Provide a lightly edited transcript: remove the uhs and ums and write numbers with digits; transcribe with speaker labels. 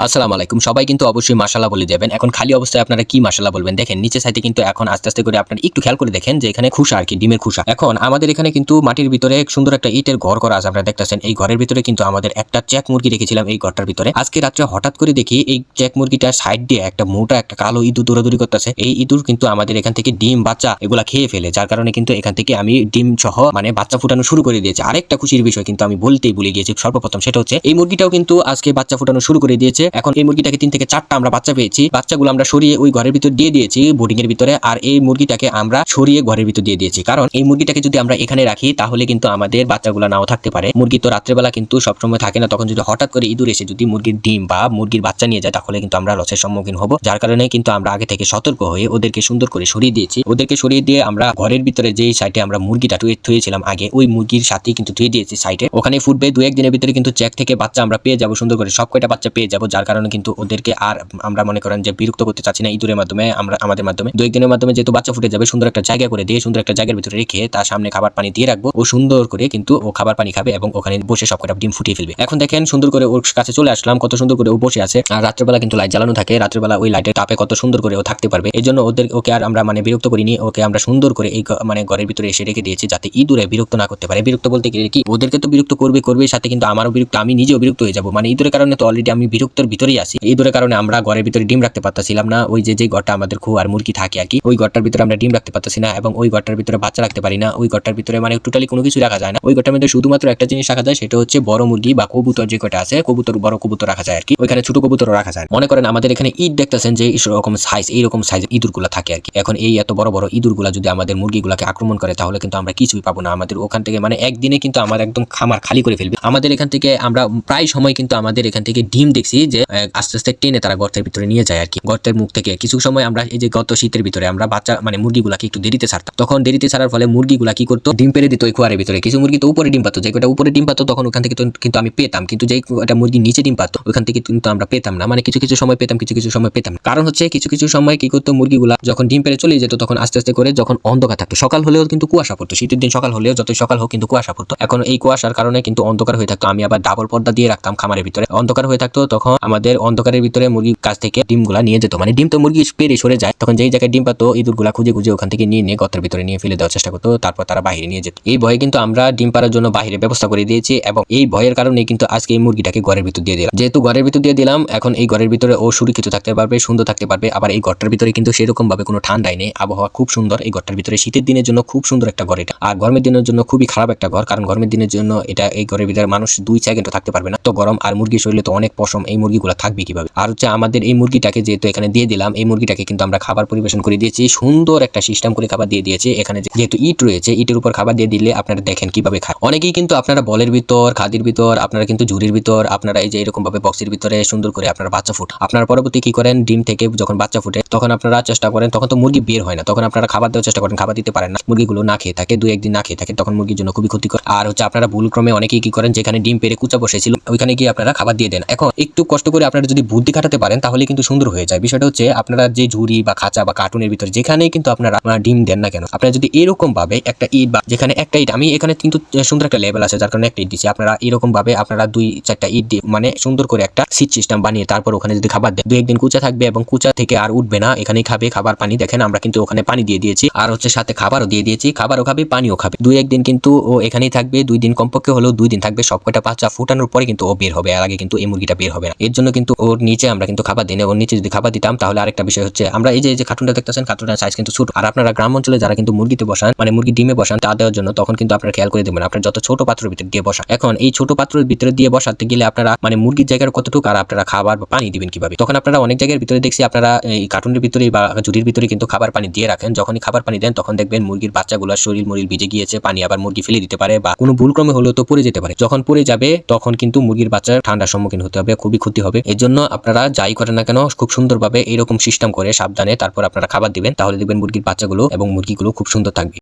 Speaker 1: আসসালামু আলাইকুম। সবাই কিন্তু অবশ্যই মাশাআল্লাহ বলে যাবেন। এখন খালি অবস্থায় আপনারা কি মাশাআল্লাহ বলবেন? দেখেন নিচের সাইডে কিন্তু এখন আস্তে, আস্তে করে আপনারা একটু খেয়াল করে দেখেন যে এখানে খোসা আরকি ডিমের খোসা। এখন আমাদের এখানে কিন্তু মাটির ভিতরে সুন্দর একটা ইটের ঘর করা আছে, আপনারা দেখতেছেন। এই ঘরের ভিতরে কিন্তু আমাদের একটা চেক মুরগি রেখেছিলাম এই ঘরটার ভিতরে। আজকে রাত্রে হঠাৎ করে দেখি এই চেক মুরগিটার সাইড দিয়ে একটা মোটা একটা কালো ইঁদুর দৌড়াদৌড়ি করতেছে। এই ইঁদুর কিন্তু আমাদের এখান থেকে ডিম বাচ্চা এগুলা খেয়ে ফেলে। যার কারণে কিন্তু এখান থেকে আমি ডিম সহ মানে বাচ্চা ফুটানো শুরু করে দিয়েছি। আরেকটা খুশির বিষয় কিন্তু আমি বলতেই ভুলে গিয়েছি সর্বপ্রথম, সেটা হচ্ছে এই মুরগিটাও কিন্তু আজকে বাচ্চা ফুটানো শুরু করে দিয়েছে। এখন এই মুরগিটাকে 3 থেকে 4টা আমরা বাচ্চা পেয়েছি। বাচ্চাগুলো আমরা সরিয়ে ওই ঘরের ভিতর দিয়ে দিয়েছি বোর্ডিং এর ভিতরে, আর এই মুরগিটাকে আমরা সরিয়ে ঘরের ভিতর দিয়ে দিয়েছি। কারণ এই মুরগিটাকে যদি আমরা এখানে রাখি তাহলে কিন্তু আমাদের বাচ্চাগুলো নাও থাকতে পারে। মুরগি তো রাত্রেবেলা কিন্তু সবসময় থাকে না, তখন যদি হঠাৎ করে ইঁদুর এসে যদি মুরগির ডিম বা মুরগির বাচ্চা নিয়ে যায় তাহলে কিন্তু আমরা লসের সম্মুখীন হব। যার কারণে কিন্তু আমরা আগে থেকে সতর্ক হয়ে ওদেরকে সুন্দর করে সরিয়ে দিয়েছি। ওদেরকে সরিয়ে দিয়ে আমরা ঘরের ভিতরে যেই সাইডে আমরা মুরগিটা থুয়েছিলাম আগে, ওই মুরগির সাথেই কিন্তু ধুয়ে দিয়েছি সাইডে। ওখানে ফুটবে 2-1 দিনের ভিতরে কিন্তু চেক থেকে বাচ্চা আমরা পেয়ে যাব, সুন্দর করে সব কয়টা বাচ্চা পেয়ে যাব। যার কারণে কিন্তু ওদেরকে আর আমরা মনে করেন যে বিরক্ত করতে চাচ্ছি না ইঁদুরের মাধ্যমে। আমরা আমাদের মাধ্যমে 2-1 দিনের মাধ্যমে যেহেতু বাচ্চা ফুটে যাবে, সুন্দর একটা জায়গা করে দিয়ে সুন্দর একটা জায়গার ভিতরে রেখে তার সামনে খাবার পানি দিয়ে রাখবো। ও সুন্দর করে কিন্তু ও খাবার পানি খাবে এবং ওখানে বসে সব কটা ডিম ফুটিয়ে ফেলবে। এখন দেখেন সুন্দর করে ওর কাছে চলে আসলাম, কত সুন্দর করে ও বসে আছে। আর রাত্রেবেলা কিন্তু লাইট জ্বালানো থাকে, রাত্রেবেলা ওই লাইটের তাপে কত সুন্দর করে ও থাকতে পারবে। এই জন্য ওকে আর আমরা মানে বিরক্ত করিনি, ওকে আমরা সুন্দর করে এই মানে ঘরের ভিতরে এসে রেখে দিয়েছি যাতে ইঁদুরে বিরক্ত না করতে পারে। বিরক্ত বলতে কি ওদেরকে তো বিরক্ত করবে সাথে কিন্তু আমারও বিরক্ত, আমি নিজেও বিরক্ত হয়ে যাবো। মানে ইঁদুরের কারণে তো অলরেডি আমি বিরক্তর ভিতরেই আছি। ইঁদুরের কারণে আমরা ঘরের ভিতরে ডিম রাখতে পারতাছিলাম না। ওই যে ঘরটা আমাদের খুব আর মুরগি থাকে আর কি, ওই ঘরটার ভিতরে আমরা ডিম রাখতে পারতাছি না এবং ওই ঘরটার ভিতরে বাচ্চা রাখতে পারি না। ওই ঘরটার ভিতরে মানে টোটালি কোনো কিছু রাখা যায় না। ওই ঘরটার মধ্যে শুধুমাত্র একটা জিনিস রাখা যায়, সেটা হচ্ছে বড় মুরগি বা কবুতর যে কয়টা আছে, বড় কবুতর রাখা যায় আর কি। ওইখানে ছোট কবুতরও রাখা যায়। মনে করেন আমাদের এখানে ইট দেখতেছেন যে এইরকম সাইজের ইঁদুরগুলা থাকে আর কি। এখন এই এত বড় বড় ইঁদুরগুলা যদি আমাদের মুরগিগুলাকে আক্রমণ করে তাহলে কিন্তু আমরা কিছুই পাবো না। আমাদের ওখান থেকে মানে একদিনে কিন্তু আমার একদম খামার খালি করে ফেলবে। আমাদের এখান থেকে আমরা প্রায় সময় কিন্তু আমাদের এখান থেকে ডিম দেখছি যে আস্তে আস্তে টেনে তারা গর্তের ভিতরে নিয়ে যায় আর কি। গর্তের মুখ থেকে কিছু সময় আমরা এই যে গত শীতের ভিতরে আমরা বাচ্চা মানে মুরগিগুলাকে একটু দেরিতে ছাড়তাম, তখন দেরিতে ছাড়ার ফলে মুরগিগুলা কি করতো, ডিম পেড়ে দিত ওই খোয়ারের ভিতরে। কিছু মুরগি তো উপরে ডিম পাতো, যে কটা উপরে ডিম পাতো তখন ওখান থেকে কিন্তু আমি পেতাম, কিন্তু যেই একটা মুরগি নিচে ডিম পাতো ওখান থেকে কিন্তু আমরা পেতাম না। মানে কিছু সময় পেতাম, কিছু সময় পেতাম না। কারণ হচ্ছে কিছু সময় কি করতো, মুরগিগুলা যখন ডিম পেড়ে চলে যেত তখন আস্তে আস্তে করে যখন অন্ধকার থাকতো, সকাল হলেও কিন্তু কুয়াশা পড়তো, শীতের দিন সকাল হলেও যতই সকাল হোক কিন্তু কুয়াশা পড়তো। এখন এই কুয়াশার কারণে কিন্তু অন্ধকার হয়ে থাকতো। আমি আবার ডাবল পর্দা দিয়ে রাখতাম খামারের ভিতরে, অন্ধকার হয়ে থাকতো। তখন আমাদের অন্ধকারের ভিতরে মুরগির কাছ থেকে ডিমগুলা নিয়ে যেত, মানে ডিম তো মুরগি পেড়ে সরে যায়, তখন যেই জায়গায় ডিম পাতো ইঁদুরগুলা খুঁজে ওখান থেকে নিয়ে গর্তের ভিতরে নিয়ে ফেলে দেওয়ার চেষ্টা করতো, তারপর তারা বাইরে নিয়ে যেত। এই ভয়ে কিন্তু আমরা ডিম পাড়ার জন্য বাইরে ব্যবস্থা করে দিয়েছি এবং এই ভয়ের কারণে কিন্তু আজকে এই মুরগিটাকে ঘরের ভিতর দিয়ে দিলাম। যেহেতু ঘরের ভিতর দিয়ে দিলাম, এখন এই ঘরের ভিতরে ও সুরক্ষিত থাকতে পারবে, সুন্দর থাকতে পারবে। আবার এই ঘরটার ভিতরে কিন্তু সেরকম ভাবে কোনো ঠান্ডাই নেই, আবহাওয়া খুব সুন্দর এই ঘরটার ভিতরে। শীতের দিনের জন্য খুব সুন্দর একটা ঘর এটা, আর গরমের দিনের জন্য খুবই খারাপ একটা ঘর, কারণ গরমের দিনের জন্য এটা এই ঘরের ভিতরে মানুষ 2 সেকেন্ডও থাকতে পারবে না, তো গরম। আর মুরগির শরীরে তো অনেক পশম, এই মুরগিগুলো থাকবে কিভাবে। আর হচ্ছে আমাদের এই মুরগিটাকে যেহেতু এখানে দিয়ে দিলাম, এই মুরগিটাকে কিন্তু আমরা খাবার পরিবেশন করে দিয়েছি, সুন্দর একটা সিস্টেম করে খাবার দিয়ে দিয়েছি। এখানে যেহেতু ইট রয়েছে, ইটের উপর খাবার দিয়ে দিলে আপনারা দেখেন কিভাবে খায়। অনেকেই কিন্তু আপনারা বলের ভিতর, খাদির ভিতর, আপনারা কিন্তু ঝুড়ির ভিতর, আপনারা এই যে এরকম ভাবে বক্সের ভিতরে সুন্দর করে আপনারা বাচ্চা ফুট, আপনারা পরবর্তী কি করেন, ডিম থেকে যখন বাচ্চা ফুটে তখন আপনারা চেষ্টা করেন, তখন তো মুরগি বের হয় না, তখন আপনারা খাবার দেওয়ার চেষ্টা করেন, খাবার দিতে পারেন না, মুরগিগুলো না খেয়ে থাকে, 2-1 দিন না খেয়ে থাকে, তখন মুরগির জন্য খুবই ক্ষতিকর। আর হচ্ছে আপনারা ভুলক্রমে অনেকেই কি করেন, যেখানে ডিম পেড়ে কুচা বসেছিল ওইখানে গিয়ে আপনারা খাবার দিয়ে দেন। এখন একটু কষ্ট করে আপনারা যদি বুদ্ধি খাটাতে পারেন তাহলে কিন্তু সুন্দর হয়ে যায়। বিষয়টা হচ্ছে আপনারা যে ঝুড়ি বা খাঁচা বা কার্টুনের ভিতরে যেখানেই কিন্তু আপনারা ডিম দেন না কেন, আপনারা যদি এরকম ভাবে একটা ইট বা যেখানে একটা ইট, আমি এখানে কিন্তু সুন্দর একটা লেভেল আছে যার কারণে একটা ইট দিচ্ছি, আপনারা এরকম ভাবে আপনারা 2-4টা ইট দিয়ে মানে সুন্দর করে একটা সিট সিস্টেম বানিয়ে তারপর ওখানে যদি খাবার দেন, 2-1 দিন কুচা থাকবে এবং কুচা থেকে আর উঠবে না, এখানেই খাবে খাবার পানি। দেখেন আমরা কিন্তু ওখানে পানি দিয়ে দিয়েছি, আর হচ্ছে সাথে খাবারও দিয়ে দিয়েছি, খাবারও খাবে পানিও খাবে। 2-1 দিন কিন্তু ও এখানেই থাকবে, 2 দিন কমপক্ষে হলেও 2 দিন থাকবে। সবকটা বাচ্চা ফুটানোর পরে কিন্তু ও বের হবে, আর আগে কিন্তু এই মুরগিটা বের হবে না। এর জন্য কিন্তু ওর নিচে আমরা কিন্তু খাবার দিই না। ওর নিচে যদি খাবার দিতাম তাহলে আরেকটা বিষয় হচ্ছে, আমরা এই যে কার্টুনটা দেখতেছেন, কার্টুনের সাইজ কিন্তু ছোট। আর আপনারা গ্রাম অঞ্চলে যারা কিন্তু মুরগিতে বসান, মানে মুরগি ডিমে বসান, তা দেওয়ার জন্য তখন কিন্তু আপনারা খেয়াল করে দেবেন আপনারা যত ছোট পাত্রের ভিতরে দিয়ে বসান। এখন এই ছোট পাত্রের ভিতরে দিয়ে বসাতে গেলে আপনারা মানে মুরগির জায়গার কতটুকু আর আপনারা খাবার বা পানি দিবেন কিভাবে, তখন আপনারা অনেক জায়গার ভিতরে দেখছি আপনারা এই কার্টুনের ভিতরে বা ঝুড়ির ভিতরে কিন্তু খাবার পানি দিয়ে রাখেন। যখনই খাবার পানি দেন তখন দেখবেন মুরগির বাচ্চাগুলোর শরীর মরিল ভিজে গিয়েছে, পানি আবার মুরগি ফেলে দিতে পারে বা কোনো ভুলক্রমে হলেও তো পড়ে যেতে পারে। যখন পড়ে যাবে তখন কিন্তু মুরগির বাচ্চার ঠান্ডার সম্মুখীন হতে হবে, খুবই ক্ষতি হবে। এর জন্য আপনারা যাই করেন না কেন খুব সুন্দরভাবে এরকম সিস্টেম করে সাবধানে তারপর আপনারা খাবার দিবেন, তাহলে দেখবেন মুরগির বাচ্চাগুলো এবং মুরগিগুলো খুব সুন্দর থাকবে।